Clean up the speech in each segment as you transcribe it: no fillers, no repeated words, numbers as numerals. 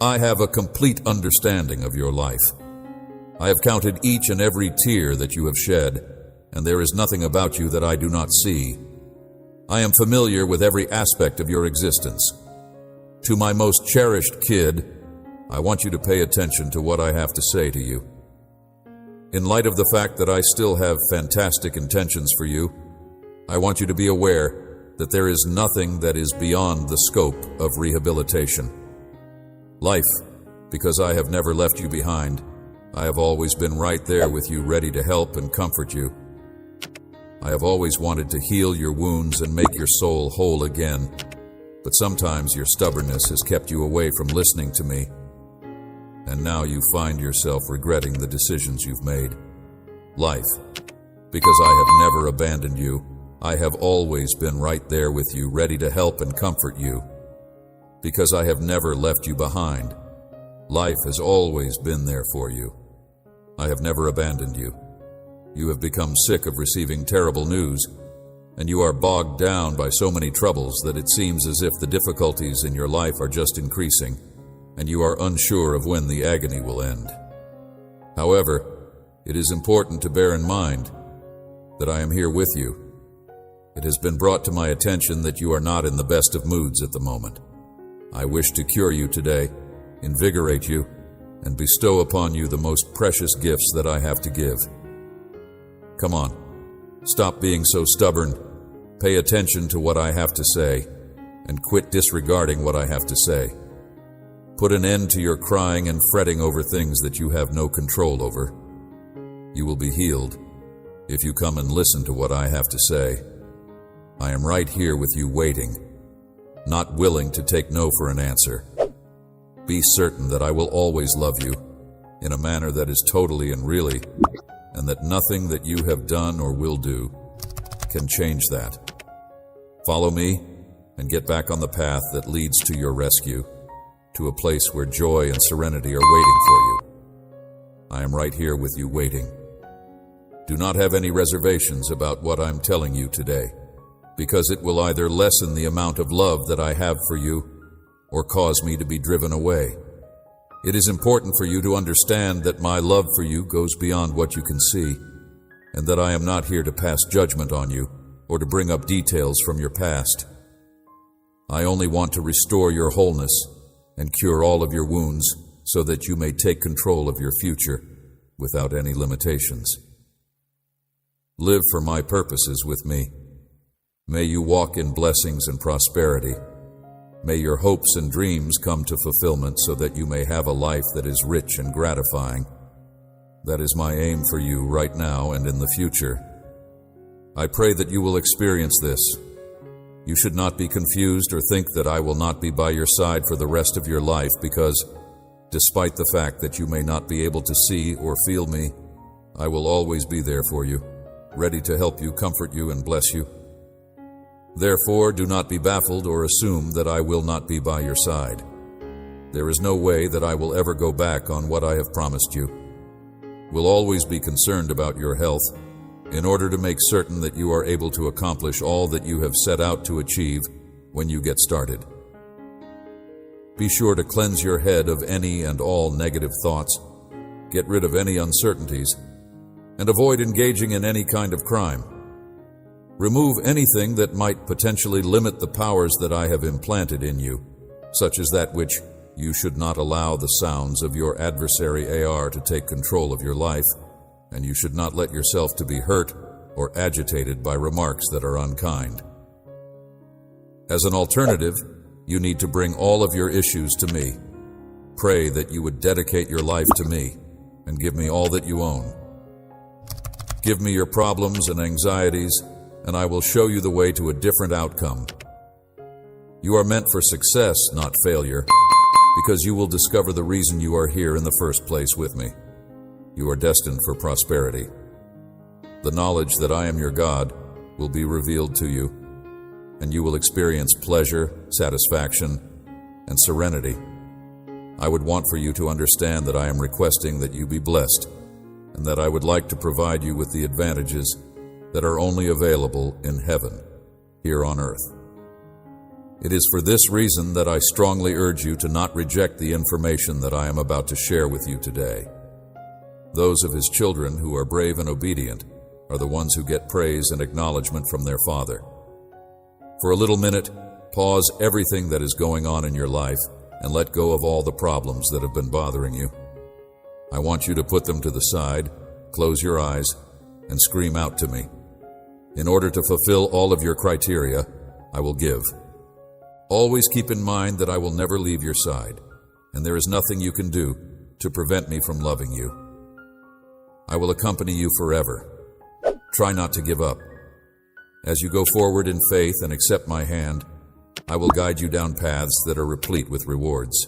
I have a complete understanding of your life. I have counted each and every tear that you have shed, and there is nothing about you that I do not see. I am familiar with every aspect of your existence. To my most cherished kid, I want you to pay attention to what I have to say to you. In light of the fact that I still have fantastic intentions for you, I want you to be aware that there is nothing that is beyond the scope of rehabilitation. Life, because I have never left you behind, I have always been right there with you, ready to help and comfort you. I have always wanted to heal your wounds and make your soul whole again, but sometimes your stubbornness has kept you away from listening to me, and now you find yourself regretting the decisions you've made. Life, because I have never abandoned you, I have always been right there with you, ready to help and comfort you. Because I have never left you behind, life has always been there for you. I have never abandoned you. You have become sick of receiving terrible news, and you are bogged down by so many troubles that it seems as if the difficulties in your life are just increasing, and you are unsure of when the agony will end. However, it is important to bear in mind that I am here with you. It has been brought to my attention that you are not in the best of moods at the moment. I wish to cure you today, invigorate you, and bestow upon you the most precious gifts that I have to give. Come on, stop being so stubborn, pay attention to what I have to say, and quit disregarding what I have to say. Put an end to your crying and fretting over things that you have no control over. You will be healed if you come and listen to what I have to say. I am right here with you waiting, not willing to take no for an answer. Be certain that I will always love you in a manner that is totally and really, and that nothing that you have done or will do can change that. Follow me and get back on the path that leads to your rescue, to a place where joy and serenity are waiting for you. I am right here with you waiting. Do not have any reservations about what I'm telling you today, because it will either lessen the amount of love that I have for you or cause me to be driven away. It is important for you to understand that my love for you goes beyond what you can see, and that I am not here to pass judgment on you or to bring up details from your past. I only want to restore your wholeness and cure all of your wounds so that you may take control of your future without any limitations. Live for my purposes with me. May you walk in blessings and prosperity. May your hopes and dreams come to fulfillment so that you may have a life that is rich and gratifying. That is my aim for you right now and in the future. I pray that you will experience this. You should not be confused or think that I will not be by your side for the rest of your life, because despite the fact that you may not be able to see or feel me, I will always be there for you, ready to help you, comfort you, and bless you. Therefore, do not be baffled or assume that I will not be by your side. There is no way that I will ever go back on what I have promised you. We'll always be concerned about your health in order to make certain that you are able to accomplish all that you have set out to achieve when you get started. Be sure to cleanse your head of any and all negative thoughts, get rid of any uncertainties, and avoid engaging in any kind of crime. Remove anything that might potentially limit the powers that I have implanted in you, such as that which you should not allow the sounds of your adversary AR to take control of your life, and you should not let yourself to be hurt or agitated by remarks that are unkind. As an alternative, you need to bring all of your issues to me. Pray that you would dedicate your life to me and give me all that you own. Give me your problems and anxieties, and I will show you the way to a different outcome. You are meant for success, not failure, because you will discover the reason you are here in the first place with me. You are destined for prosperity. The knowledge that I am your God will be revealed to you, and you will experience pleasure, satisfaction, and serenity. I would want for you to understand that I am requesting that you be blessed, and that I would like to provide you with the advantages that are only available in heaven, here on earth. It is for this reason that I strongly urge you to not reject the information that I am about to share with you today. Those of his children who are brave and obedient are the ones who get praise and acknowledgement from their Father. For a little minute, pause everything that is going on in your life and let go of all the problems that have been bothering you. I want you to put them to the side, close your eyes, and scream out to me. In order to fulfill all of your criteria, I will give. Always keep in mind that I will never leave your side, and there is nothing you can do to prevent me from loving you. I will accompany you forever. Try not to give up. As you go forward in faith and accept my hand, I will guide you down paths that are replete with rewards.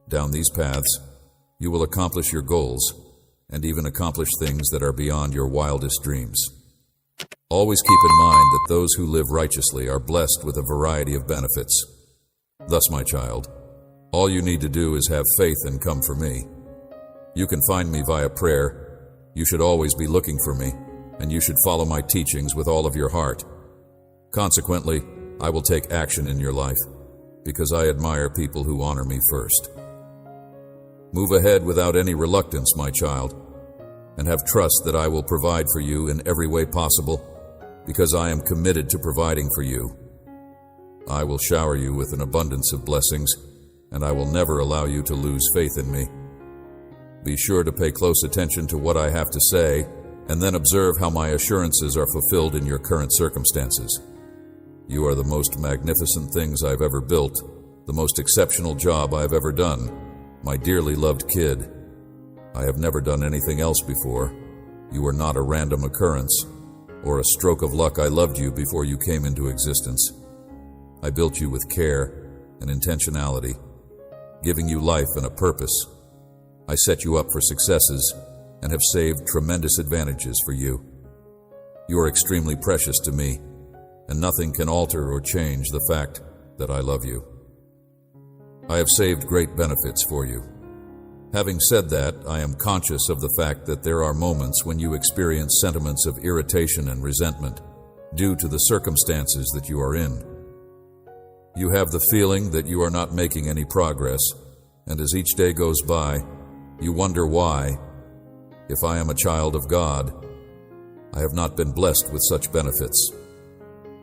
Down these paths, you will accomplish your goals and even accomplish things that are beyond your wildest dreams. Always keep in mind that those who live righteously are blessed with a variety of benefits. Thus, my child, all you need to do is have faith and come for me. You can find me via prayer. You should always be looking for me, and you should follow my teachings with all of your heart. Consequently, I will take action in your life, because I admire people who honor me first. Move ahead without any reluctance, my child, and have trust that I will provide for you in every way possible, because I am committed to providing for you. I will shower you with an abundance of blessings, and I will never allow you to lose faith in me. Be sure to pay close attention to what I have to say, and then observe how my assurances are fulfilled in your current circumstances. You are the most magnificent things I've ever built, the most exceptional job I've ever done, my dearly loved kid. I have never done anything else before. You are not a random occurrence or a stroke of luck. I loved you before you came into existence. I built you with care and intentionality, giving you life and a purpose. I set you up for successes and have saved tremendous advantages for you. You are extremely precious to me, and nothing can alter or change the fact that I love you. I have saved great benefits for you. Having said that, I am conscious of the fact that there are moments when you experience sentiments of irritation and resentment due to the circumstances that you are in. You have the feeling that you are not making any progress, and as each day goes by, you wonder why, if I am a child of God, I have not been blessed with such benefits.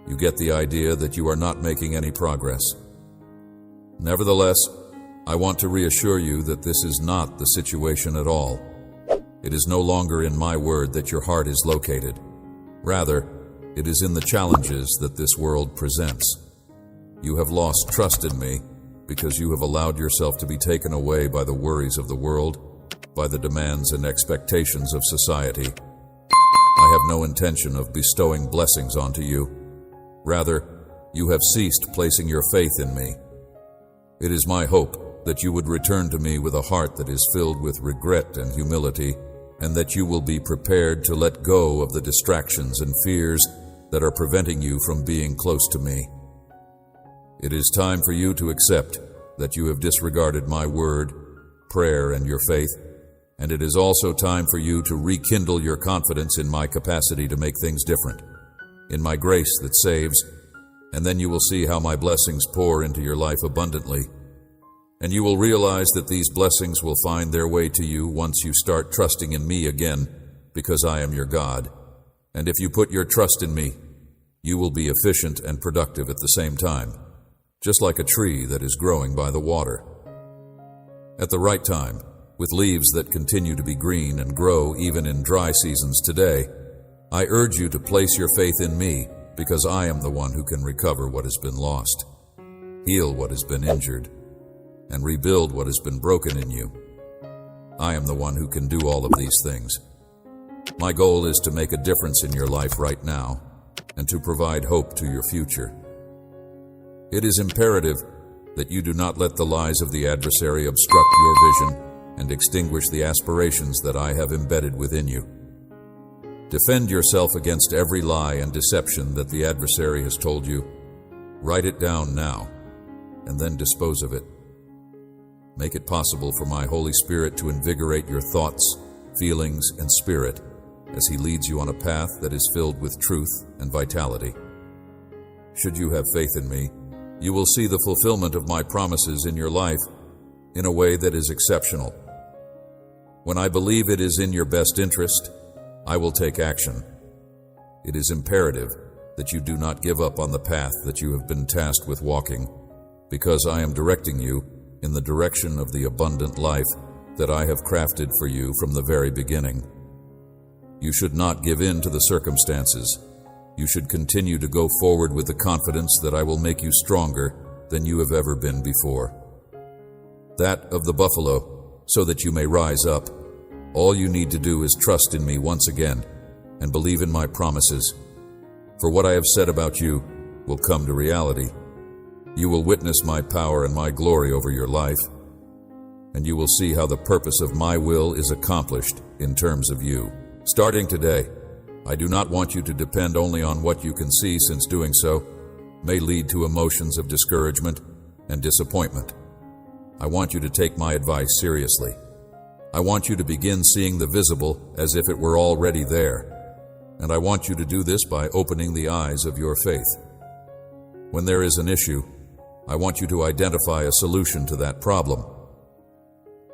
You get the idea that you are not making any progress. Nevertheless, I want to reassure you that this is not the situation at all. It is no longer in my word that your heart is located. Rather, it is in the challenges that this world presents. You have lost trust in me because you have allowed yourself to be taken away by the worries of the world, by the demands and expectations of society. I have no intention of bestowing blessings onto you. Rather, you have ceased placing your faith in me. It is my hope that you would return to me with a heart that is filled with regret and humility, and that you will be prepared to let go of the distractions and fears that are preventing you from being close to me. It is time for you to accept that you have disregarded my word, prayer, and your faith, and it is also time for you to rekindle your confidence in my capacity to make things different, in my grace that saves, and then you will see how my blessings pour into your life abundantly. And you will realize that these blessings will find their way to you once you start trusting in me again, because I am your God. And if you put your trust in me, you will be efficient and productive at the same time, just like a tree that is growing by the water. At the right time, with leaves that continue to be green and grow even in dry seasons today, I urge you to place your faith in me, because I am the one who can recover what has been lost, heal what has been injured, and rebuild what has been broken in you. I am the one who can do all of these things. My goal is to make a difference in your life right now and to provide hope to your future. It is imperative that you do not let the lies of the adversary obstruct your vision and extinguish the aspirations that I have embedded within you. Defend yourself against every lie and deception that the adversary has told you. Write it down now, and then dispose of it. Make it possible for my Holy Spirit to invigorate your thoughts, feelings, and spirit as He leads you on a path that is filled with truth and vitality. Should you have faith in me, You will see the fulfillment of my promises in your life in a way that is exceptional. When I believe it is in your best interest, I will take action. It is imperative that you do not give up on the path that you have been tasked with walking, because I am directing you in the direction of the abundant life that I have crafted for you from the very beginning. You should not give in to the circumstances. You should continue to go forward with the confidence that I will make you stronger than you have ever been before. That of the buffalo, so that you may rise up. All you need to do is trust in me once again and believe in my promises. For what I have said about you will come to reality. You will witness my power and my glory over your life, and you will see how the purpose of my will is accomplished in terms of you. Starting today, I do not want you to depend only on what you can see, since doing so may lead to emotions of discouragement and disappointment. I want you to take my advice seriously. I want you to begin seeing the visible as if it were already there, and I want you to do this by opening the eyes of your faith. When there is an issue, I want you to identify a solution to that problem.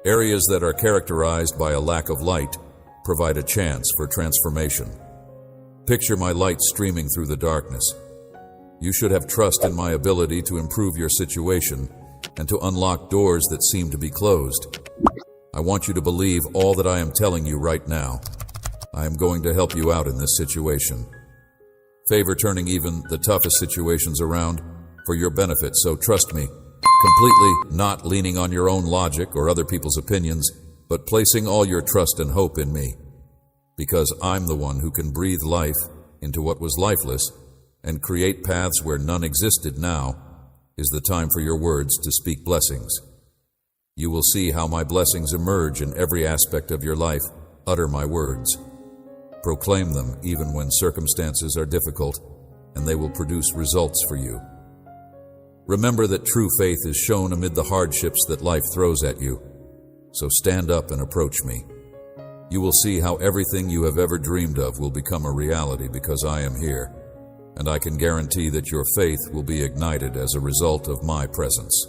Areas that are characterized by a lack of light provide a chance for transformation. Picture my light streaming through the darkness. You should have trust in my ability to improve your situation and to unlock doors that seem to be closed. I want you to believe all that I am telling you right now. I am going to help you out in this situation. Favor turning even the toughest situations around for your benefit, so trust me, completely not leaning on your own logic or other people's opinions, but placing all your trust and hope in me. Because I'm the one who can breathe life into what was lifeless and create paths where none existed. Now is the time for your words to speak blessings. You will see how my blessings emerge in every aspect of your life. Utter my words. Proclaim them even when circumstances are difficult, and they will produce results for you. Remember that true faith is shown amid the hardships that life throws at you. So stand up and approach me. You will see how everything you have ever dreamed of will become a reality because I am here, and I can guarantee that your faith will be ignited as a result of my presence.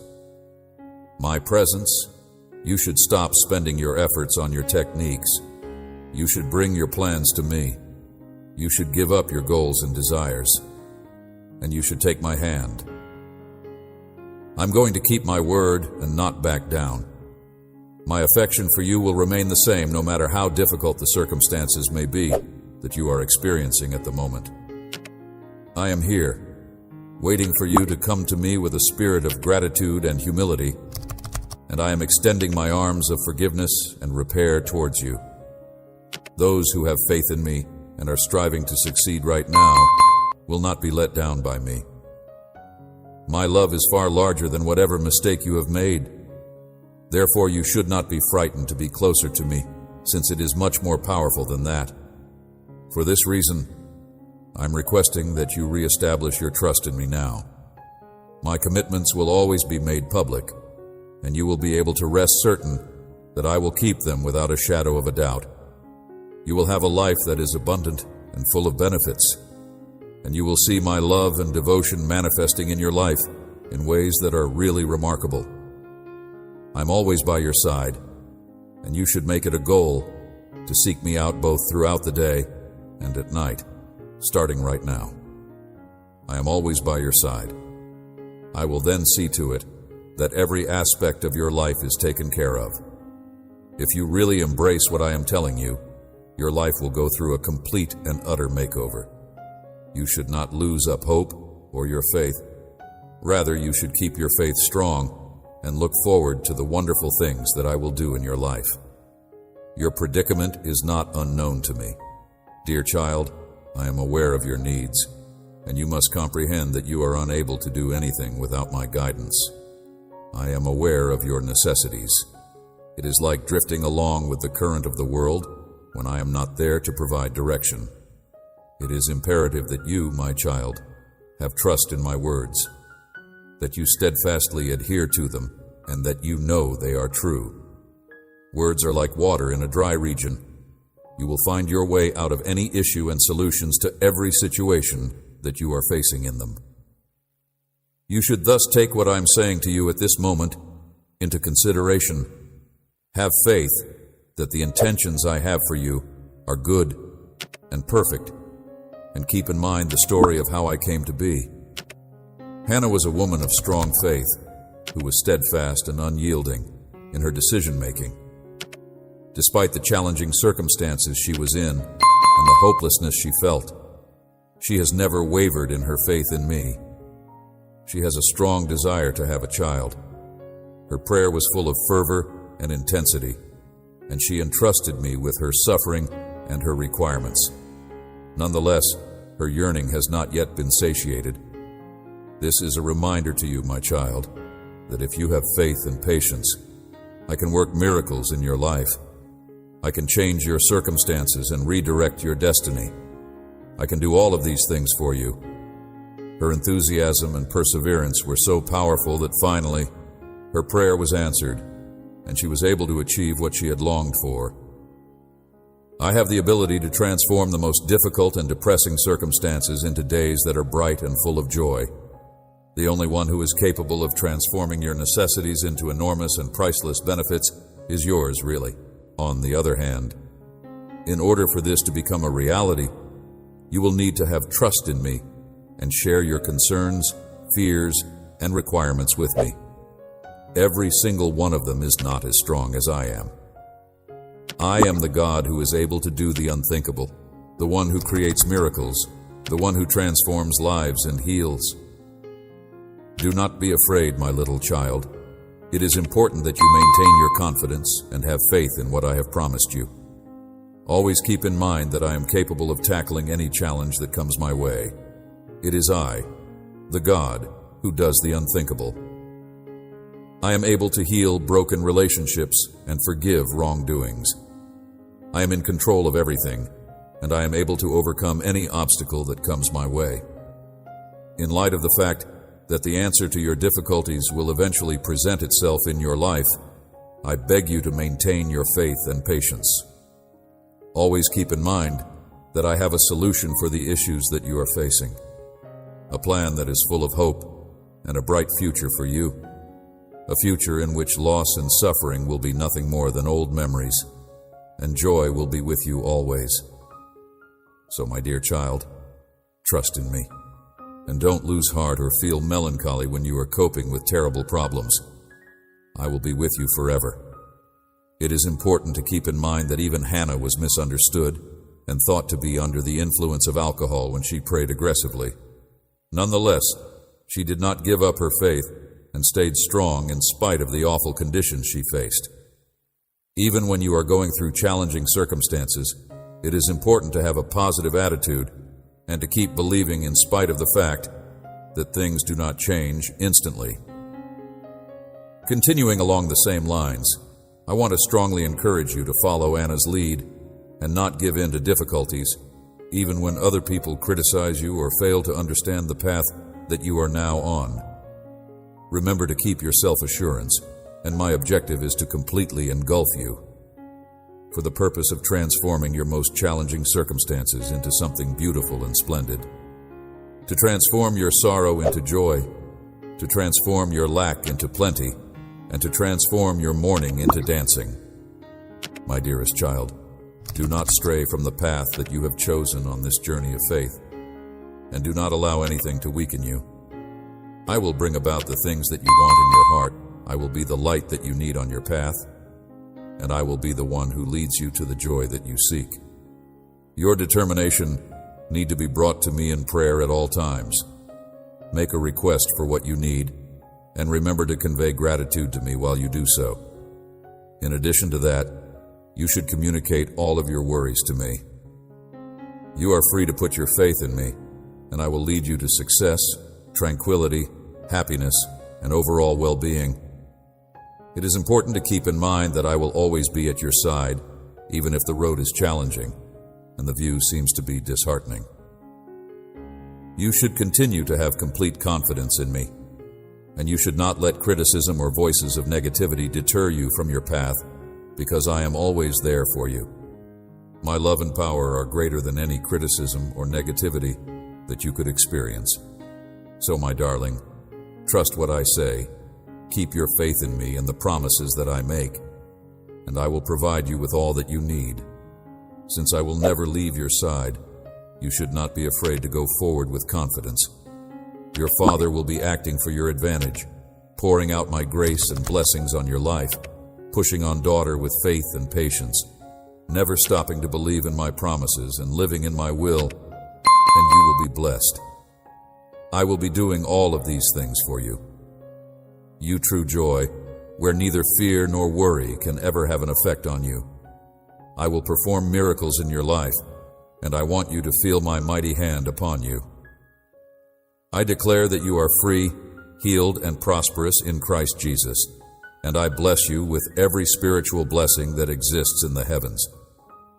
My presence? You should stop spending your efforts on your techniques. You should bring your plans to me. You should give up your goals and desires, and you should take my hand. I'm going to keep my word and not back down. My affection for you will remain the same no matter how difficult the circumstances may be that you are experiencing at the moment. I am here, waiting for you to come to me with a spirit of gratitude and humility, and I am extending my arms of forgiveness and repair towards you. Those who have faith in me and are striving to succeed right now will not be let down by me. My love is far larger than whatever mistake you have made. Therefore, you should not be frightened to be closer to me, since it is much more powerful than that. For this reason, I'm requesting that you reestablish your trust in me now. My commitments will always be made public, and you will be able to rest certain that I will keep them without a shadow of a doubt. You will have a life that is abundant and full of benefits, and you will see my love and devotion manifesting in your life in ways that are really remarkable. I'm always by your side, and you should make it a goal to seek me out both throughout the day and at night, starting right now. I am always by your side. I will then see to it that every aspect of your life is taken care of. If you really embrace what I am telling you, your life will go through a complete and utter makeover. You should not lose up hope or your faith. Rather, you should keep your faith strong and look forward to the wonderful things that I will do in your life. Your predicament is not unknown to me. Dear child, I am aware of your needs, and you must comprehend that you are unable to do anything without my guidance. I am aware of your necessities. It is like drifting along with the current of the world when I am not there to provide direction. It is imperative that you, my child, have trust in my words, that you steadfastly adhere to them, and that you know they are true. Words are like water in a dry region. You will find your way out of any issue and solutions to every situation that you are facing in them. You should thus take what I am saying to you at this moment into consideration. Have faith that the intentions I have for you are good and perfect, and keep in mind the story of how I came to be. Hannah was a woman of strong faith who was steadfast and unyielding in her decision-making. Despite the challenging circumstances she was in and the hopelessness she felt, she has never wavered in her faith in me. She has a strong desire to have a child. Her prayer was full of fervor and intensity, and she entrusted me with her suffering and her requirements. Nonetheless, her yearning has not yet been satiated. This is a reminder to you, my child, that if you have faith and patience, I can work miracles in your life. I can change your circumstances and redirect your destiny. I can do all of these things for you. Her enthusiasm and perseverance were so powerful that finally, her prayer was answered, and she was able to achieve what she had longed for. I have the ability to transform the most difficult and depressing circumstances into days that are bright and full of joy. The only one who is capable of transforming your necessities into enormous and priceless benefits is yours, really. On the other hand, in order for this to become a reality, you will need to have trust in me and share your concerns, fears, and requirements with me. Every single one of them is not as strong as I am. I am the God who is able to do the unthinkable, the one who creates miracles, the one who transforms lives and heals. Do not be afraid, my little child. It is important that you maintain your confidence and have faith in what I have promised you. Always keep in mind that I am capable of tackling any challenge that comes my way. It is I, the God, who does the unthinkable. I am able to heal broken relationships and forgive wrongdoings. I am in control of everything, and I am able to overcome any obstacle that comes my way. In light of the fact that the answer to your difficulties will eventually present itself in your life, I beg you to maintain your faith and patience. Always keep in mind that I have a solution for the issues that you are facing, a plan that is full of hope and a bright future for you, a future in which loss and suffering will be nothing more than old memories, and joy will be with you always. So, my dear child, trust in me, and don't lose heart or feel melancholy when you are coping with terrible problems. I will be with you forever. It is important to keep in mind that even Hannah was misunderstood and thought to be under the influence of alcohol when she prayed aggressively. Nonetheless, she did not give up her faith and stayed strong in spite of the awful conditions she faced. Even when you are going through challenging circumstances, it is important to have a positive attitude and to keep believing in spite of the fact that things do not change instantly. Continuing along the same lines, I want to strongly encourage you to follow Anna's lead and not give in to difficulties, even when other people criticize you or fail to understand the path that you are now on. Remember to keep your self-assurance, and my objective is to completely engulf you, for the purpose of transforming your most challenging circumstances into something beautiful and splendid, to transform your sorrow into joy, to transform your lack into plenty, and to transform your mourning into dancing. My dearest child, do not stray from the path that you have chosen on this journey of faith, and do not allow anything to weaken you. I will bring about the things that you want in your heart. I will be the light that you need on your path, and I will be the one who leads you to the joy that you seek. Your determination need to be brought to me in prayer at all times. Make a request for what you need, and remember to convey gratitude to me while you do so. In addition to that, you should communicate all of your worries to me. You are free to put your faith in me, and I will lead you to success, tranquility, happiness, and overall well-being. It is important to keep in mind that I will always be at your side, even if the road is challenging and the view seems to be disheartening. You should continue to have complete confidence in me, and you should not let criticism or voices of negativity deter you from your path, because I am always there for you. My love and power are greater than any criticism or negativity that you could experience. So, my darling, Trust what I say. Keep your faith in me and the promises that I make, and I will provide you with all that you need. Since I will never leave your side, you should not be afraid to go forward with confidence. Your Father will be acting for your advantage, pouring out my grace and blessings on your life, pushing on daughter with faith and patience, never stopping to believe in my promises and living in my will, and you will be blessed. I will be doing all of these things for you. You true joy, where neither fear nor worry can ever have an effect on you. I will perform miracles in your life, and I want you to feel my mighty hand upon you. I declare that you are free, healed, and prosperous in Christ Jesus, and I bless you with every spiritual blessing that exists in the heavens.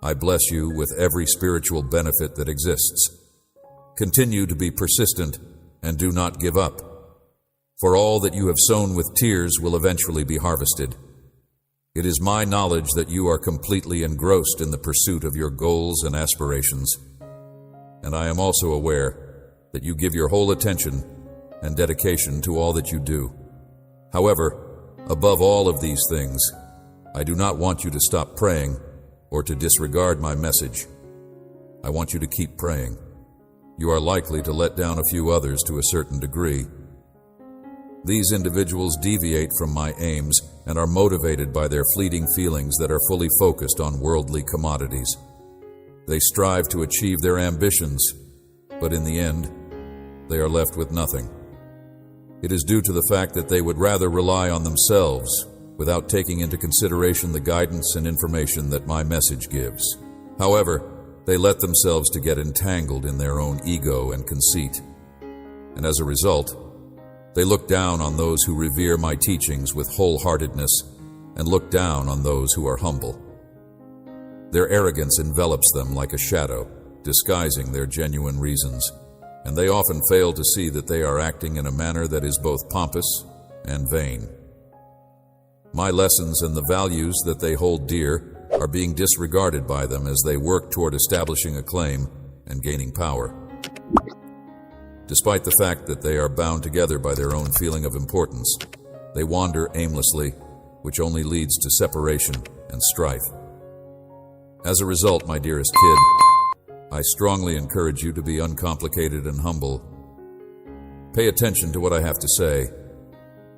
I bless you with every spiritual benefit that exists. Continue to be persistent and do not give up, for all that you have sown with tears will eventually be harvested. It is my knowledge that you are completely engrossed in the pursuit of your goals and aspirations, and I am also aware that you give your whole attention and dedication to all that you do. However, above all of these things, I do not want you to stop praying or to disregard my message. I want you to keep praying. You are likely to let down a few others to a certain degree. These individuals deviate from my aims and are motivated by their fleeting feelings that are fully focused on worldly commodities. They strive to achieve their ambitions, but in the end, they are left with nothing. It is due to the fact that they would rather rely on themselves without taking into consideration the guidance and information that my message gives. However, they let themselves to get entangled in their own ego and conceit, and as a result, they look down on those who revere my teachings with wholeheartedness and look down on those who are humble. Their arrogance envelops them like a shadow, disguising their genuine reasons, and they often fail to see that they are acting in a manner that is both pompous and vain. My lessons and the values that they hold dear are being disregarded by them as they work toward establishing a claim and gaining power. Despite the fact that they are bound together by their own feeling of importance, they wander aimlessly, which only leads to separation and strife. As a result, my dearest kid, I strongly encourage you to be uncomplicated and humble. Pay attention to what I have to say.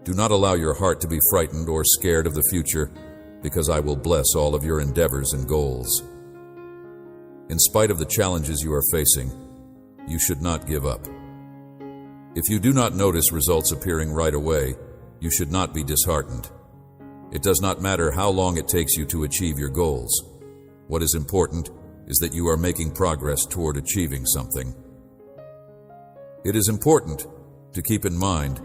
Do not allow your heart to be frightened or scared of the future, because I will bless all of your endeavors and goals. In spite of the challenges you are facing, you should not give up. If you do not notice results appearing right away, you should not be disheartened. It does not matter how long it takes you to achieve your goals. What is important is that you are making progress toward achieving something. It is important to keep in mind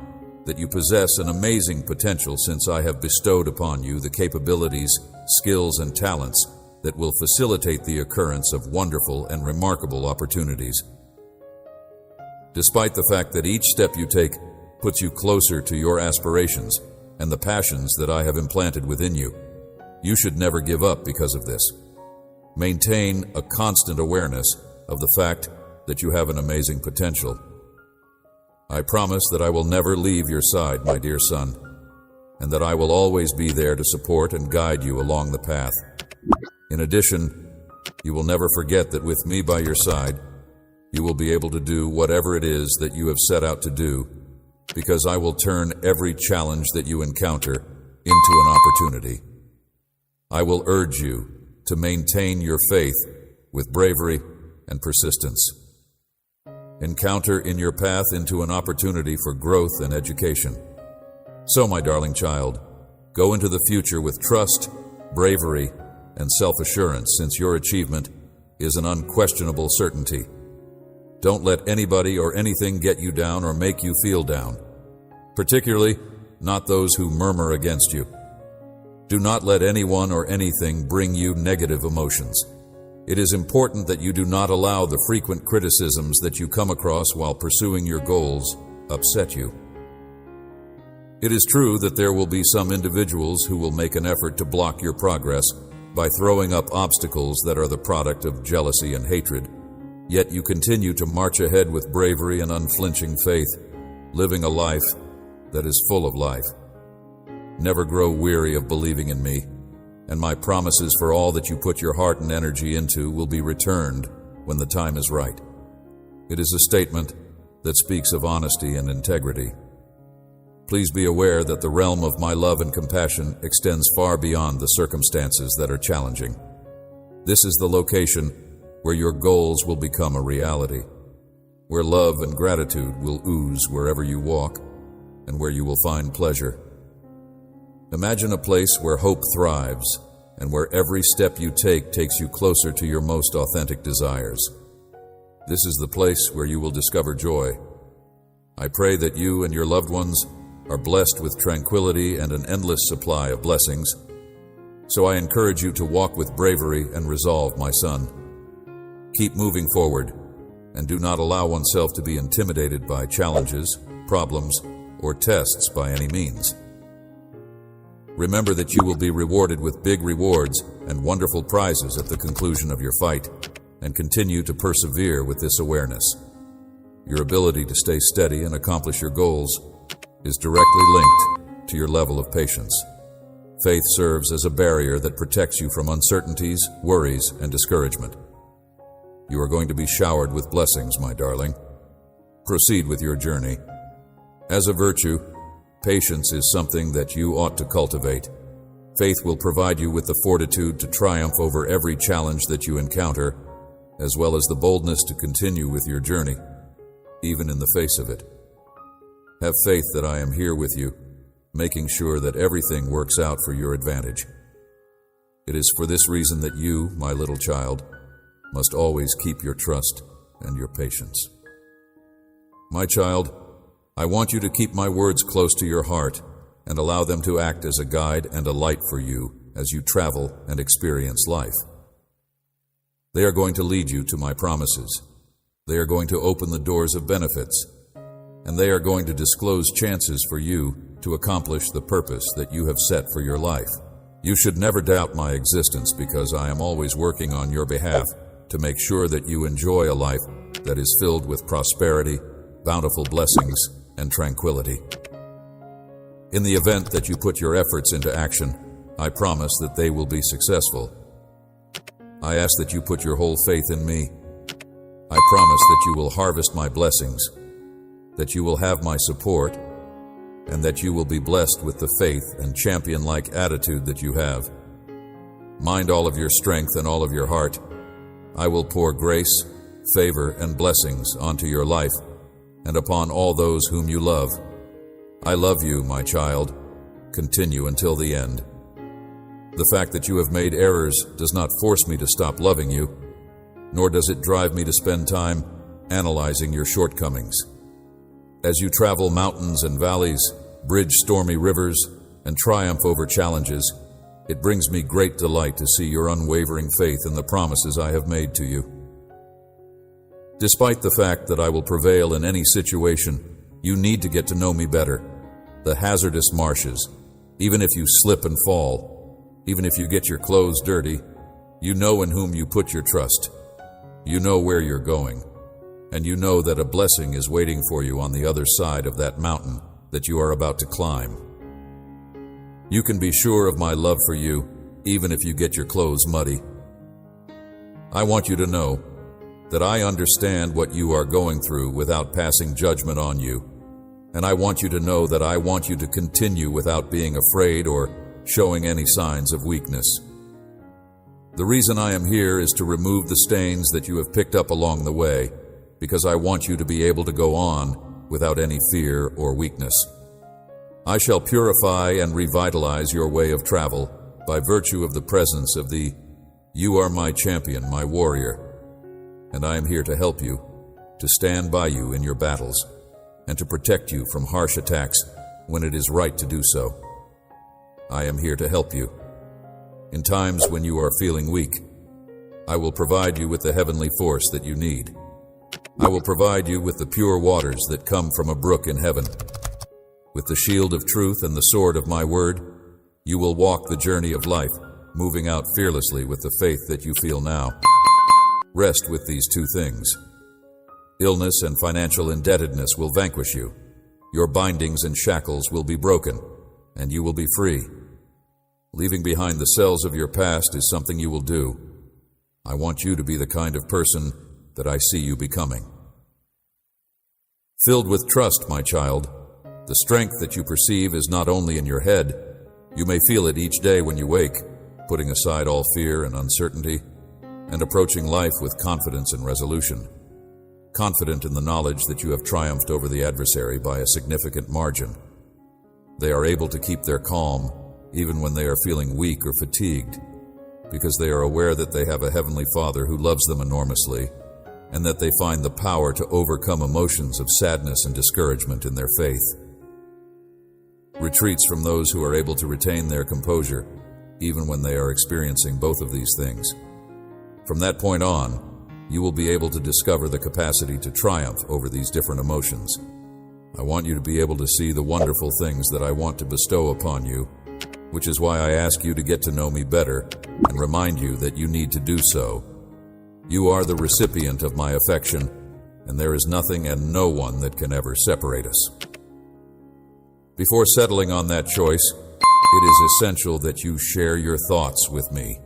that you possess an amazing potential, since I have bestowed upon you the capabilities, skills, and talents that will facilitate the occurrence of wonderful and remarkable opportunities. Despite the fact that each step you take puts you closer to your aspirations and the passions that I have implanted within you, you should never give up because of this. Maintain a constant awareness of the fact that you have an amazing potential. I promise that I will never leave your side, my dear son, and that I will always be there to support and guide you along the path. In addition, you will never forget that with me by your side, you will be able to do whatever it is that you have set out to do, because I will turn every challenge that you encounter into an opportunity. I will urge you to maintain your faith with bravery and persistence. Encounter in your path into an opportunity for growth and education. So, my darling child, go into the future with trust, bravery, and self-assurance, since your achievement is an unquestionable certainty. Don't let anybody or anything get you down or make you feel down, particularly not those who murmur against you. Do not let anyone or anything bring you negative emotions. It is important that you do not allow the frequent criticisms that you come across while pursuing your goals upset you. It is true that there will be some individuals who will make an effort to block your progress by throwing up obstacles that are the product of jealousy and hatred, yet you continue to march ahead with bravery and unflinching faith, living a life that is full of life. Never grow weary of believing in me, and my promises for all that you put your heart and energy into will be returned when the time is right. It is a statement that speaks of honesty and integrity. Please be aware that the realm of my love and compassion extends far beyond the circumstances that are challenging. This is the location where your goals will become a reality, where love and gratitude will ooze wherever you walk, and where you will find pleasure. Imagine a place where hope thrives, and where every step you take takes you closer to your most authentic desires. This is the place where you will discover joy. I pray that you and your loved ones are blessed with tranquility and an endless supply of blessings. So I encourage you to walk with bravery and resolve, my son. Keep moving forward, and do not allow oneself to be intimidated by challenges, problems, or tests by any means. Remember that you will be rewarded with big rewards and wonderful prizes at the conclusion of your fight, and continue to persevere with this awareness. Your ability to stay steady and accomplish your goals is directly linked to your level of patience. Faith serves as a barrier that protects you from uncertainties, worries, and discouragement. You are going to be showered with blessings, my darling. Proceed with your journey. As a virtue, patience is something that you ought to cultivate. Faith will provide you with the fortitude to triumph over every challenge that you encounter, as well as the boldness to continue with your journey, even in the face of it. Have faith that I am here with you, making sure that everything works out for your advantage. It is for this reason that you, my little child, must always keep your trust and your patience. My child, I want you to keep my words close to your heart and allow them to act as a guide and a light for you as you travel and experience life. They are going to lead you to my promises. They are going to open the doors of benefits, and they are going to disclose chances for you to accomplish the purpose that you have set for your life. You should never doubt my existence, because I am always working on your behalf to make sure that you enjoy a life that is filled with prosperity, bountiful blessings, and tranquility. In the event that you put your efforts into action, I promise that they will be successful. I ask that you put your whole faith in me. I promise that you will harvest my blessings, that you will have my support, and that you will be blessed with the faith and champion-like attitude that you have. Mind all of your strength and all of your heart. I will pour grace, favor, and blessings onto your life and upon all those whom you love. I love you, my child. Continue until the end. The fact that you have made errors does not force me to stop loving you, nor does it drive me to spend time analyzing your shortcomings. As you travel mountains and valleys, bridge stormy rivers, and triumph over challenges, it brings me great delight to see your unwavering faith in the promises I have made to you. Despite the fact that I will prevail in any situation, you need to get to know me better. The hazardous marshes, even if you slip and fall, even if you get your clothes dirty, you know in whom you put your trust. You know where you're going, and you know that a blessing is waiting for you on the other side of that mountain that you are about to climb. You can be sure of my love for you, even if you get your clothes muddy. I want you to know that I understand what you are going through without passing judgment on you, and I want you to know that I want you to continue without being afraid or showing any signs of weakness. The reason I am here is to remove the stains that you have picked up along the way, because I want you to be able to go on without any fear or weakness. I shall purify and revitalize your way of travel by virtue of the presence of the "You are my champion, my warrior," and I am here to help you, to stand by you in your battles, and to protect you from harsh attacks when it is right to do so. I am here to help you. In times when you are feeling weak, I will provide you with the heavenly force that you need. I will provide you with the pure waters that come from a brook in heaven. With the shield of truth and the sword of my word, you will walk the journey of life, moving out fearlessly with the faith that you feel now. Rest with these two things. Illness and financial indebtedness will vanquish you. your bindings and shackles will be broken, and you will be free. Leaving behind the cells of your past is something you will do. I want you to be the kind of person that I see you becoming. Filled with trust, my child, the strength that you perceive is not only in your head. You may feel it each day when you wake, putting aside all fear and uncertainty, and approaching life with confidence and resolution. Confident in the knowledge that you have triumphed over the adversary by a significant margin. They are able to keep their calm even when they are feeling weak or fatigued, because they are aware that they have a Heavenly Father who loves them enormously, and that they find the power to overcome emotions of sadness and discouragement in their faith. Retreats from those who are able to retain their composure, even when they are experiencing both of these things. From that point on, you will be able to discover the capacity to triumph over these different emotions. I want you to be able to see the wonderful things that I want to bestow upon you, which is why I ask you to get to know me better and remind you that you need to do so. You are the recipient of my affection, and there is nothing and no one that can ever separate us. Before settling on that choice, it is essential that you share your thoughts with me.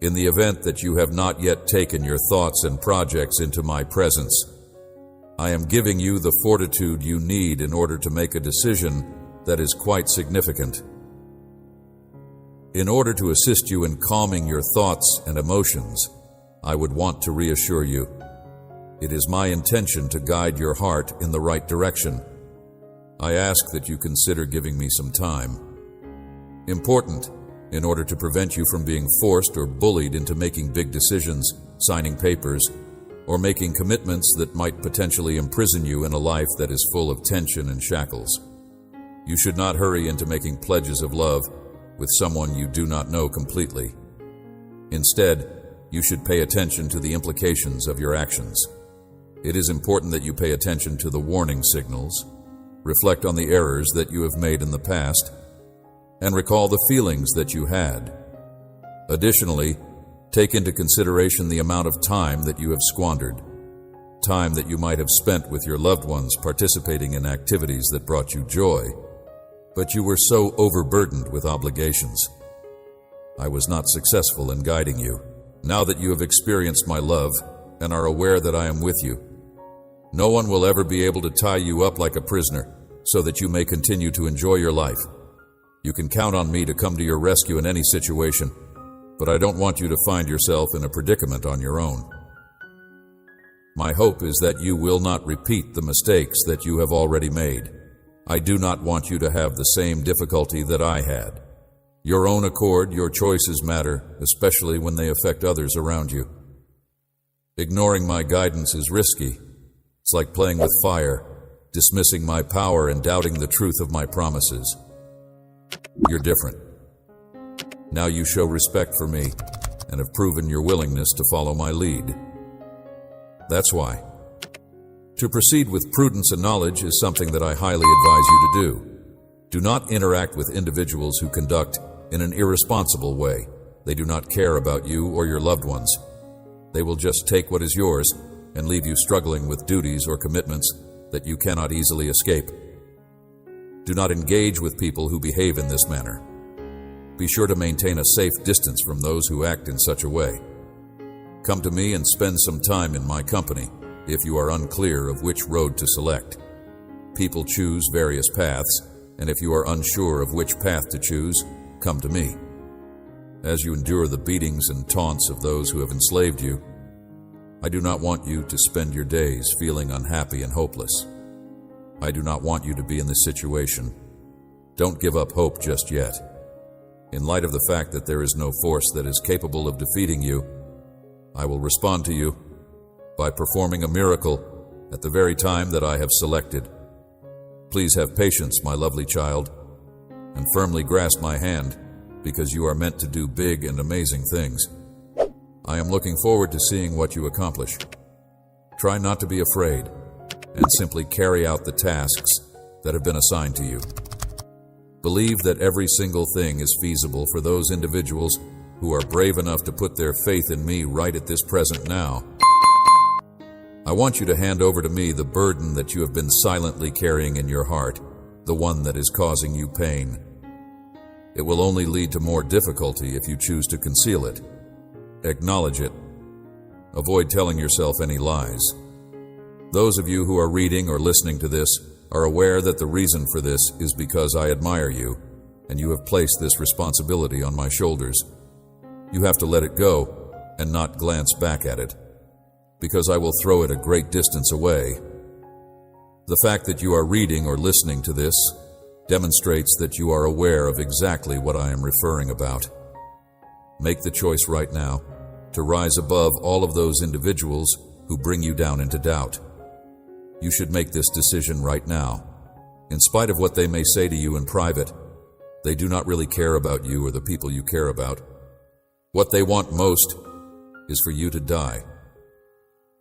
In the event that you have not yet taken your thoughts and projects into my presence, I am giving you the fortitude you need in order to make a decision that is quite significant. In order to assist you in calming your thoughts and emotions, I would want to reassure you. It is my intention to guide your heart in the right direction. I ask that you consider giving me some time. Important, in order to prevent you from being forced or bullied into making big decisions, signing papers, or making commitments that might potentially imprison you in a life that is full of tension and shackles. You should not hurry into making pledges of love with someone you do not know completely. Instead, you should pay attention to the implications of your actions. It is important that you pay attention to the warning signals, reflect on the errors that you have made in the past, and recall the feelings that you had. Additionally, take into consideration the amount of time that you have squandered, time that you might have spent with your loved ones participating in activities that brought you joy, but you were so overburdened with obligations. I was not successful in guiding you. Now that you have experienced my love and are aware that I am with you, no one will ever be able to tie you up like a prisoner so that you may continue to enjoy your life. You can count on me to come to your rescue in any situation, but I don't want you to find yourself in a predicament on your own. My hope is that you will not repeat the mistakes that you have already made. I do not want you to have the same difficulty that I had. Your own accord, your choices matter, especially when they affect others around you. Ignoring my guidance is risky. It's like playing with fire, dismissing my power and doubting the truth of my promises. You're different. Now you show respect for me and have proven your willingness to follow my lead. That's why. To proceed with prudence and knowledge is something that I highly advise you to do. Do not interact with individuals who conduct in an irresponsible way. They do not care about you or your loved ones. They will just take what is yours and leave you struggling with duties or commitments that you cannot easily escape. Do not engage with people who behave in this manner. Be sure to maintain a safe distance from those who act in such a way. Come to me and spend some time in my company if you are unclear of which road to select. People choose various paths, and if you are unsure of which path to choose, come to me. As you endure the beatings and taunts of those who have enslaved you, I do not want you to spend your days feeling unhappy and hopeless. I do not want you to be in this situation. Don't give up hope just yet. In light of the fact that there is no force that is capable of defeating you, I will respond to you by performing a miracle at the very time that I have selected. Please have patience, my lovely child, and firmly grasp my hand, because you are meant to do big and amazing things. I am looking forward to seeing what you accomplish. Try not to be afraid, and simply carry out the tasks that have been assigned to you. Believe that every single thing is feasible for those individuals who are brave enough to put their faith in me right at this present now. I want you to hand over to me the burden that you have been silently carrying in your heart, the one that is causing you pain. It will only lead to more difficulty if you choose to conceal it. Acknowledge it. Avoid telling yourself any lies. Those of you who are reading or listening to this are aware that the reason for this is because I admire you, and you have placed this responsibility on my shoulders. You have to let it go and not glance back at it, because I will throw it a great distance away. The fact that you are reading or listening to this demonstrates that you are aware of exactly what I am referring about. Make the choice right now to rise above all of those individuals who bring you down into doubt. You should make this decision right now. In spite of what they may say to you in private, they do not really care about you or the people you care about. What they want most is for you to die.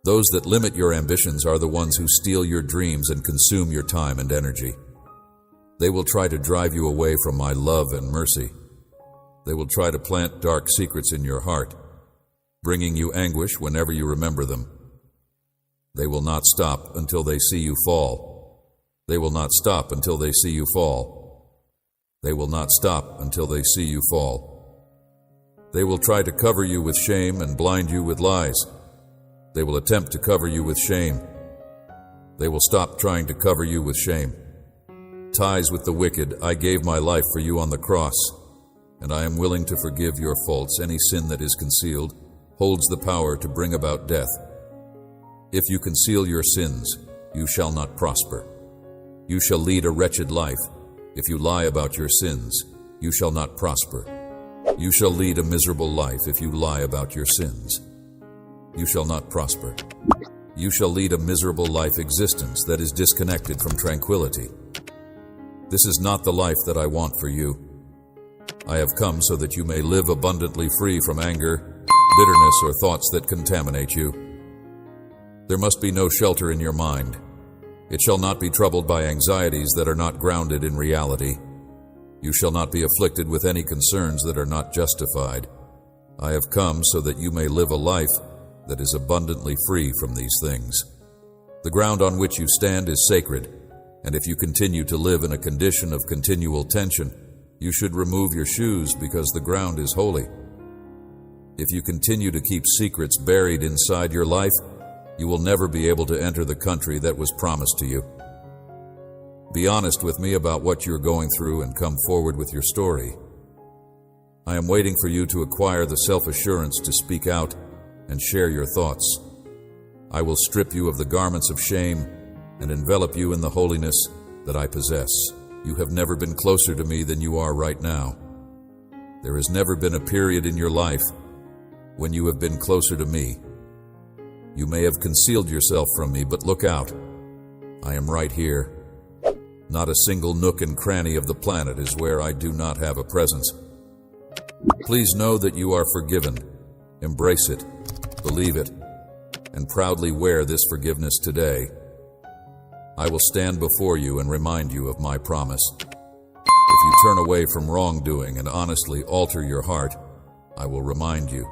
Those that limit your ambitions are the ones who steal your dreams and consume your time and energy. They will try to drive you away from my love and mercy. They will try to plant dark secrets in your heart, bringing you anguish whenever you remember them. They will not stop until they see you fall. They will not stop until they see you fall. They will not stop until they see you fall. They will try to cover you with shame and blind you with lies. They will attempt to cover you with shame. They will stop trying to cover you with shame. Ties with the wicked, I gave my life for you on the cross, and I am willing to forgive your faults. Any sin that is concealed holds the power to bring about death. If you conceal your sins, you shall not prosper. You shall lead a wretched life. If you lie about your sins, you shall not prosper. You shall lead a miserable life if you lie about your sins. You shall not prosper. You shall lead a miserable life existence that is disconnected from tranquility. This is not the life that I want for you. I have come so that you may live abundantly free from anger, bitterness, or thoughts that contaminate you. There must be no shelter in your mind. It shall not be troubled by anxieties that are not grounded in reality. You shall not be afflicted with any concerns that are not justified. I have come so that you may live a life that is abundantly free from these things. The ground on which you stand is sacred, and if you continue to live in a condition of continual tension, you should remove your shoes because the ground is holy. If you continue to keep secrets buried inside your life, you will never be able to enter the country that was promised to you. Be honest with me about what you're going through and come forward with your story. I am waiting for you to acquire the self-assurance to speak out and share your thoughts. I will strip you of the garments of shame and envelop you in the holiness that I possess. You have never been closer to me than you are right now. There has never been a period in your life when you have been closer to me. You may have concealed yourself from me, but look out. I am right here. Not a single nook and cranny of the planet is where I do not have a presence. Please know that you are forgiven. Embrace it, believe it, and proudly wear this forgiveness today. I will stand before you and remind you of my promise. If you turn away from wrongdoing and honestly alter your heart, I will remind you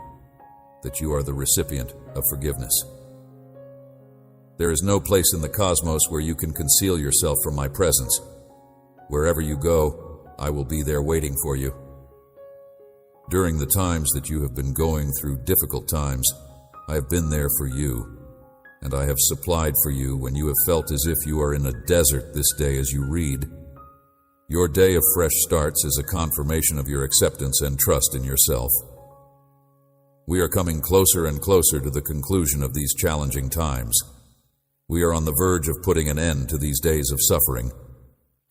that you are the recipient of forgiveness. There is no place in the cosmos where you can conceal yourself from my presence. Wherever you go, I will be there waiting for you. During the times that you have been going through difficult times, I have been there for you, and I have supplied for you when you have felt as if you are in a desert this day as you read. Your day of fresh starts is a confirmation of your acceptance and trust in yourself. We are coming closer and closer to the conclusion of these challenging times. We are on the verge of putting an end to these days of suffering.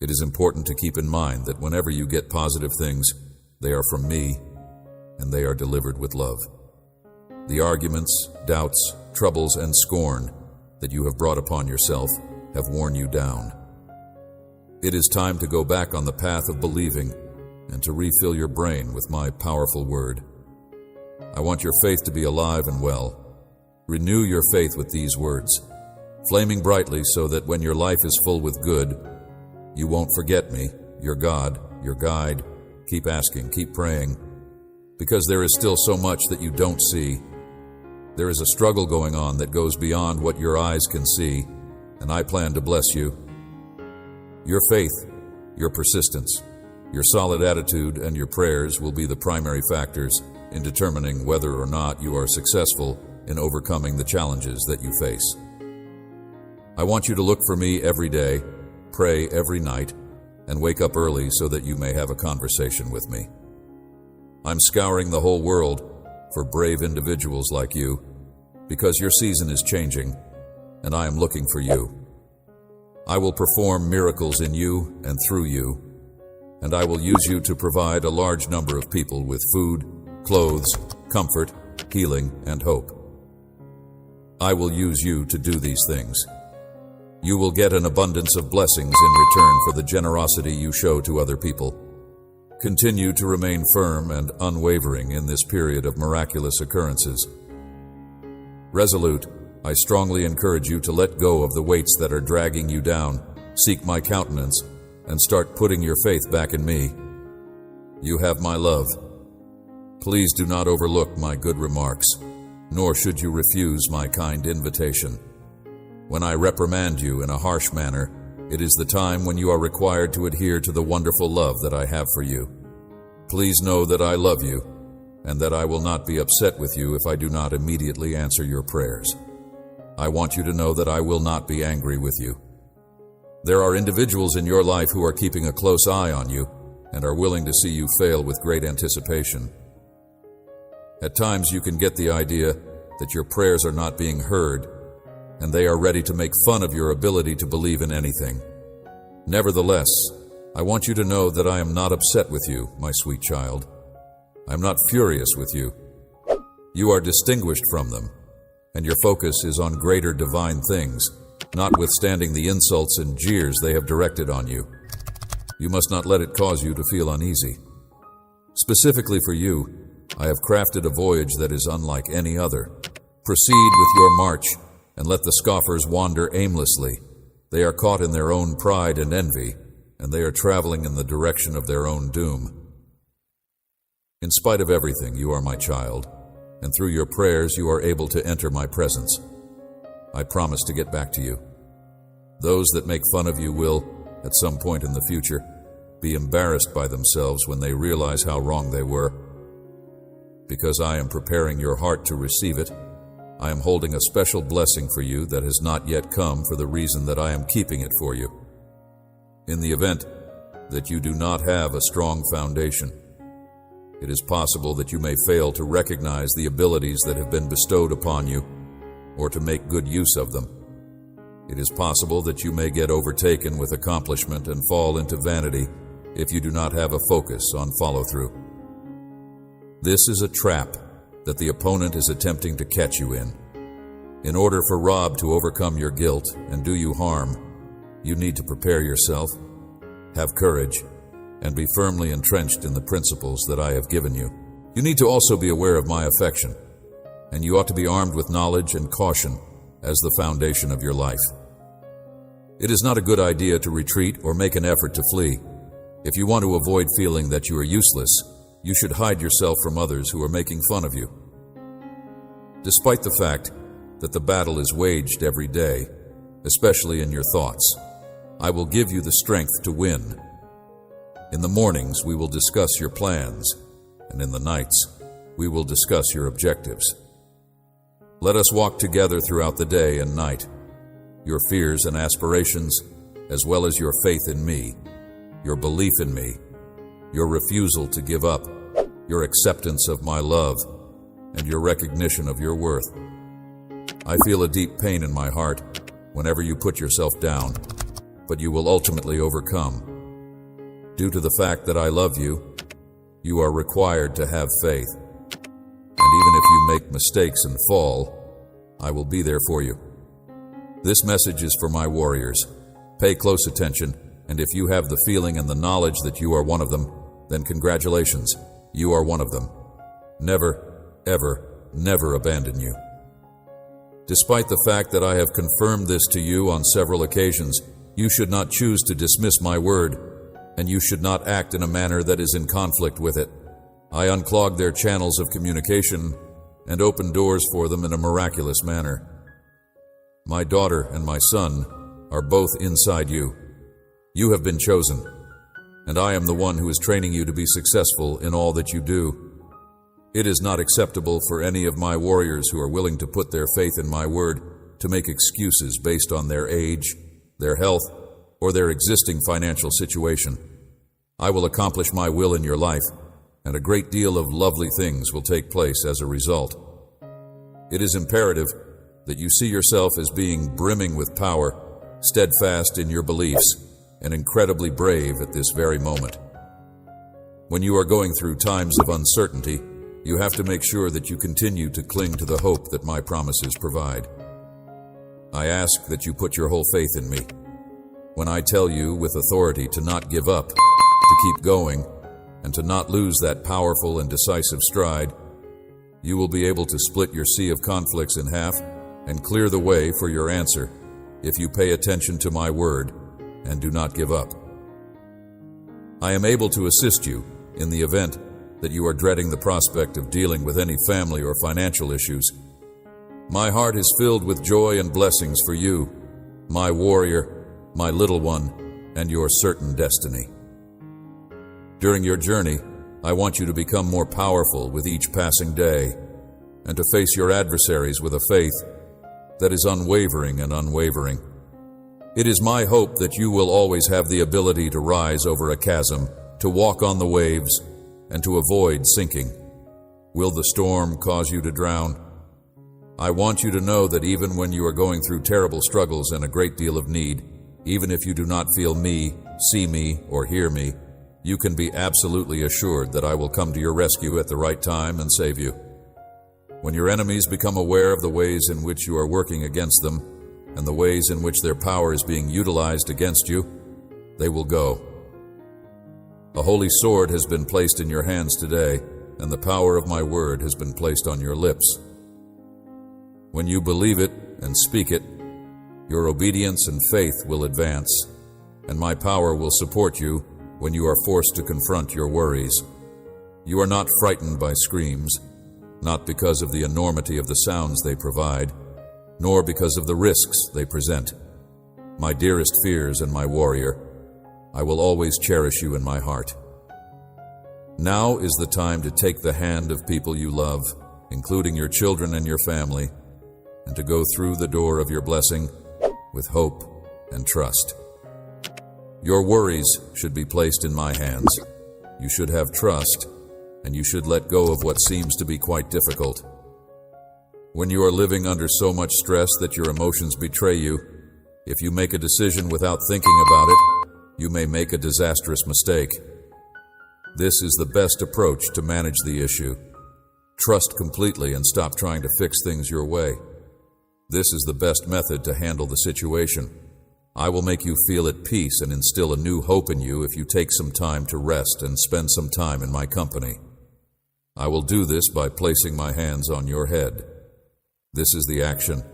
It is important to keep in mind that whenever you get positive things, they are from me, and they are delivered with love. The arguments, doubts, troubles, and scorn that you have brought upon yourself have worn you down. It is time to go back on the path of believing and to refill your brain with my powerful word. I want your faith to be alive and well. Renew your faith with these words, flaming brightly so that when your life is full with good, you won't forget me, your God, your guide. Keep asking, keep praying, because there is still so much that you don't see. There is a struggle going on that goes beyond what your eyes can see, and I plan to bless you. Your faith, your persistence, your solid attitude, and your prayers will be the primary factors in determining whether or not you are successful in overcoming the challenges that you face. I want you to look for me every day, pray every night, and wake up early so that you may have a conversation with me. I'm scouring the whole world for brave individuals like you, because your season is changing, and I am looking for you. I will perform miracles in you and through you, and I will use you to provide a large number of people with food, clothes, comfort, healing, and hope. I will use you to do these things. You will get an abundance of blessings in return for the generosity you show to other people. Continue to remain firm and unwavering in this period of miraculous occurrences. Resolute, I strongly encourage you to let go of the weights that are dragging you down, seek my countenance, and start putting your faith back in me. You have my love. Please do not overlook my good remarks, nor should you refuse my kind invitation. When I reprimand you in a harsh manner, it is the time when you are required to adhere to the wonderful love that I have for you. Please know that I love you, and that I will not be upset with you if I do not immediately answer your prayers. I want you to know that I will not be angry with you. There are individuals in your life who are keeping a close eye on you and are willing to see you fail with great anticipation. At times you can get the idea that your prayers are not being heard, and they are ready to make fun of your ability to believe in anything. Nevertheless, I want you to know that I am not upset with you, my sweet child. I am not furious with you. You are distinguished from them, and your focus is on greater divine things, notwithstanding the insults and jeers they have directed on you. You must not let it cause you to feel uneasy. Specifically for you, I have crafted a voyage that is unlike any other. Proceed with your march, and let the scoffers wander aimlessly. They are caught in their own pride and envy, and they are traveling in the direction of their own doom. In spite of everything, you are my child, and through your prayers you are able to enter my presence. I promise to get back to you. Those that make fun of you will, at some point in the future, be embarrassed by themselves when they realize how wrong they were. Because I am preparing your heart to receive it, I am holding a special blessing for you that has not yet come for the reason that I am keeping it for you. In the event that you do not have a strong foundation, it is possible that you may fail to recognize the abilities that have been bestowed upon you, or to make good use of them. It is possible that you may get overtaken with accomplishment and fall into vanity if you do not have a focus on follow-through. This is a trap that the opponent is attempting to catch you in. In order for Rob to overcome your guilt and do you harm, you need to prepare yourself, have courage, and be firmly entrenched in the principles that I have given you. You need to also be aware of my affection, and you ought to be armed with knowledge and caution as the foundation of your life. It is not a good idea to retreat or make an effort to flee. If you want to avoid feeling that you are useless, you should hide yourself from others who are making fun of you. Despite the fact that the battle is waged every day, especially in your thoughts, I will give you the strength to win. In the mornings, we will discuss your plans, and in the nights, we will discuss your objectives. Let us walk together throughout the day and night. Your fears and aspirations, as well as your faith in me, your belief in me, your refusal to give up, your acceptance of my love, and your recognition of your worth. I feel a deep pain in my heart whenever you put yourself down, but you will ultimately overcome. Due to the fact that I love you, you are required to have faith. And even if you make mistakes and fall, I will be there for you. This message is for my warriors. Pay close attention, and if you have the feeling and the knowledge that you are one of them, then congratulations, you are one of them. Never, ever, never abandon you. Despite the fact that I have confirmed this to you on several occasions, you should not choose to dismiss my word, and you should not act in a manner that is in conflict with it. I unclogged their channels of communication, and open doors for them in a miraculous manner. My daughter and my son are both inside you. You have been chosen, and I am the one who is training you to be successful in all that you do. It is not acceptable for any of my warriors who are willing to put their faith in my word to make excuses based on their age, their health, or their existing financial situation. I will accomplish my will in your life, and a great deal of lovely things will take place as a result. It is imperative that you see yourself as being brimming with power, steadfast in your beliefs, and incredibly brave at this very moment. When you are going through times of uncertainty, you have to make sure that you continue to cling to the hope that my promises provide. I ask that you put your whole faith in me. When I tell you with authority to not give up, to keep going, and to not lose that powerful and decisive stride, you will be able to split your sea of conflicts in half and clear the way for your answer if you pay attention to my word and do not give up. I am able to assist you in the event that you are dreading the prospect of dealing with any family or financial issues. My heart is filled with joy and blessings for you, my warrior, my little one, and your certain destiny. During your journey, I want you to become more powerful with each passing day, and to face your adversaries with a faith that is unwavering and unwavering. It is my hope that you will always have the ability to rise over a chasm, to walk on the waves, and to avoid sinking. Will the storm cause you to drown? I want you to know that even when you are going through terrible struggles and a great deal of need, even if you do not feel me, see me, or hear me, you can be absolutely assured that I will come to your rescue at the right time and save you. When your enemies become aware of the ways in which you are working against them and the ways in which their power is being utilized against you, they will go. A holy sword has been placed in your hands today, and the power of my word has been placed on your lips. When you believe it and speak it, your obedience and faith will advance, and my power will support you when you are forced to confront your worries. You are not frightened by screams, not because of the enormity of the sounds they provide, nor because of the risks they present. My dearest fears and my warrior, I will always cherish you in my heart. Now is the time to take the hand of people you love, including your children and your family, and to go through the door of your blessing with hope and trust. Your worries should be placed in my hands. You should have trust, and you should let go of what seems to be quite difficult. When you are living under so much stress that your emotions betray you, if you make a decision without thinking about it, you may make a disastrous mistake. This is the best approach to manage the issue. Trust completely and stop trying to fix things your way. This is the best method to handle the situation. I will make you feel at peace and instill a new hope in you if you take some time to rest and spend some time in my company. I will do this by placing my hands on your head. This is the action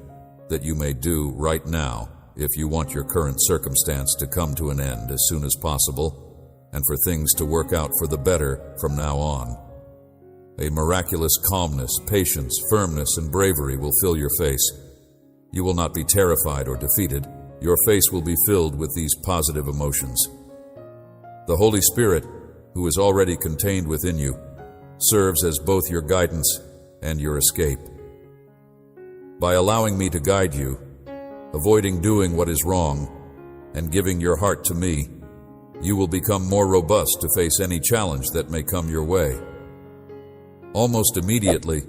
that you may do right now if you want your current circumstance to come to an end as soon as possible and for things to work out for the better from now on. A miraculous calmness, patience, firmness, and bravery will fill your face. You will not be terrified or defeated. Your face will be filled with these positive emotions. The Holy Spirit, who is already contained within you, serves as both your guidance and your escape. By allowing me to guide you, avoiding doing what is wrong, and giving your heart to me, you will become more robust to face any challenge that may come your way. Almost immediately,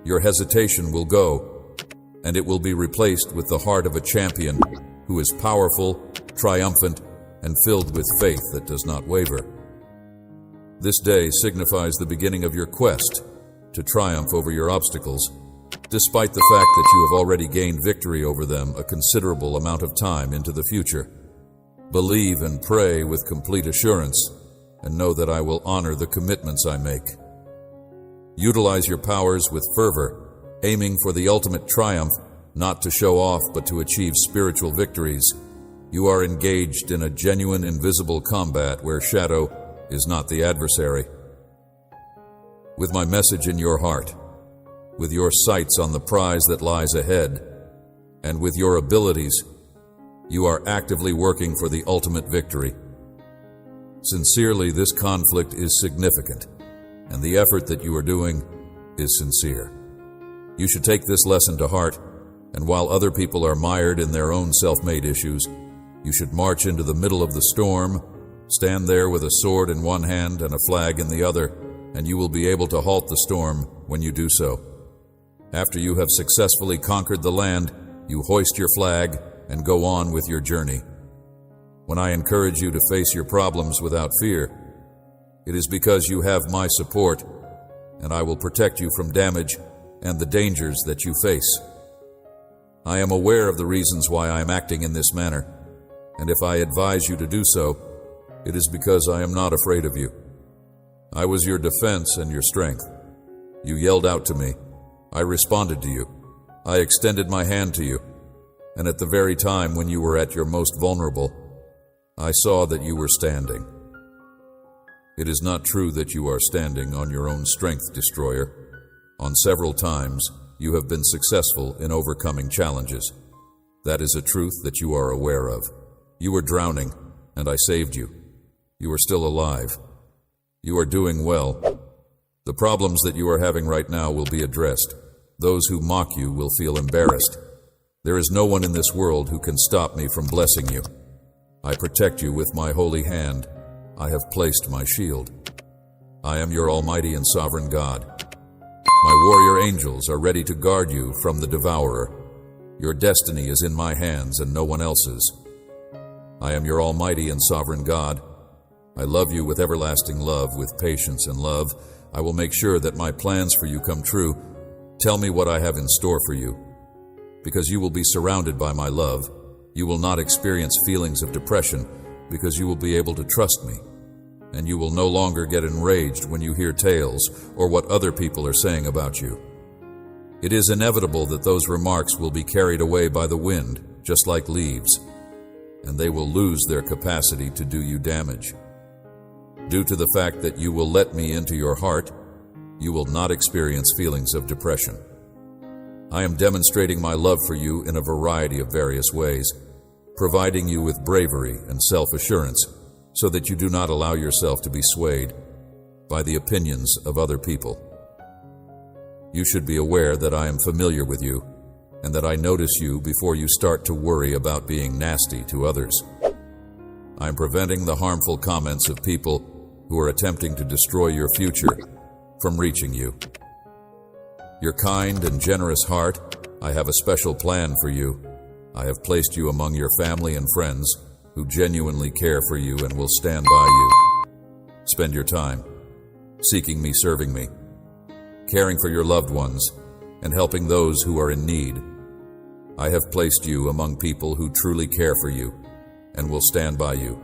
your hesitation will go, and it will be replaced with the heart of a champion who is powerful, triumphant, and filled with faith that does not waver. This day signifies the beginning of your quest to triumph over your obstacles, despite the fact that you have already gained victory over them a considerable amount of time into the future. Believe and pray with complete assurance, and know that I will honor the commitments I make. Utilize your powers with fervor, aiming for the ultimate triumph, not to show off but to achieve spiritual victories. You are engaged in a genuine invisible combat where shadow is not the adversary. With my message in your heart, with your sights on the prize that lies ahead, and with your abilities, you are actively working for the ultimate victory. Sincerely, this conflict is significant, and the effort that you are doing is sincere. You should take this lesson to heart, and while other people are mired in their own self-made issues, you should march into the middle of the storm, stand there with a sword in one hand and a flag in the other, and you will be able to halt the storm when you do so. After you have successfully conquered the land, you hoist your flag and go on with your journey. When I encourage you to face your problems without fear, it is because you have my support, and I will protect you from damage and the dangers that you face. I am aware of the reasons why I am acting in this manner, and if I advise you to do so, it is because I am not afraid of you. I was your defense and your strength. You yelled out to me. I responded to you. I extended my hand to you. And at the very time when you were at your most vulnerable, I saw that you were standing. It is not true that you are standing on your own strength, destroyer. On several times, you have been successful in overcoming challenges. That is a truth that you are aware of. You were drowning, and I saved you. You are still alive. You are doing well. The problems that you are having right now will be addressed. Those who mock you will feel embarrassed. There is no one in this world who can stop me from blessing you. I protect you with my holy hand. I have placed my shield. I am your almighty and sovereign God. My warrior angels are ready to guard you from the devourer. Your destiny is in my hands and no one else's. I am your almighty and sovereign God. I love you with everlasting love, with patience and love. I will make sure that my plans for you come true. Tell me what I have in store for you. Because you will be surrounded by my love, you will not experience feelings of depression because you will be able to trust me. And you will no longer get enraged when you hear tales or what other people are saying about you. It is inevitable that those remarks will be carried away by the wind, just like leaves, and they will lose their capacity to do you damage. Due to the fact that you will let me into your heart, you will not experience feelings of depression. I am demonstrating my love for you in a variety of various ways, providing you with bravery and self-assurance so that you do not allow yourself to be swayed by the opinions of other people. You should be aware that I am familiar with you and that I notice you before you start to worry about being nasty to others. I am preventing the harmful comments of people who are attempting to destroy your future from reaching you. Your kind and generous heart, I have a special plan for you. I have placed you among your family and friends who genuinely care for you and will stand by you. Spend your time seeking me, serving me, caring for your loved ones, and helping those who are in need. I have placed you among people who truly care for you and will stand by you.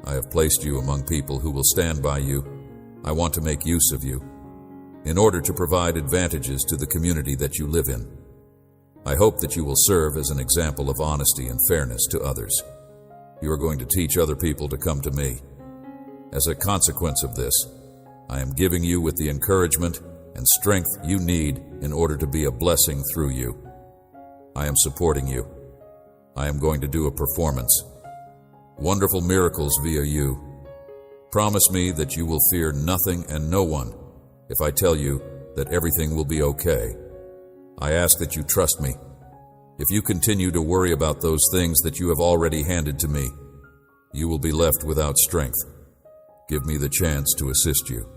I have placed you among people who will stand by you. I want to make use of you in order to provide advantages to the community that you live in. I hope that you will serve as an example of honesty and fairness to others. You are going to teach other people to come to me. As a consequence of this, I am giving you with the encouragement and strength you need in order to be a blessing through you. I am supporting you. I am going to do a performance. Wonderful miracles via you. Promise me that you will fear nothing and no one if I tell you that everything will be okay. I ask that you trust me. If you continue to worry about those things that you have already handed to me, you will be left without strength. Give me the chance to assist you.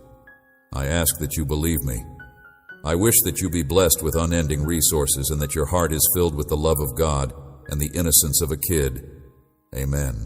I ask that you believe me. I wish that you be blessed with unending resources and that your heart is filled with the love of God and the innocence of a kid. Amen.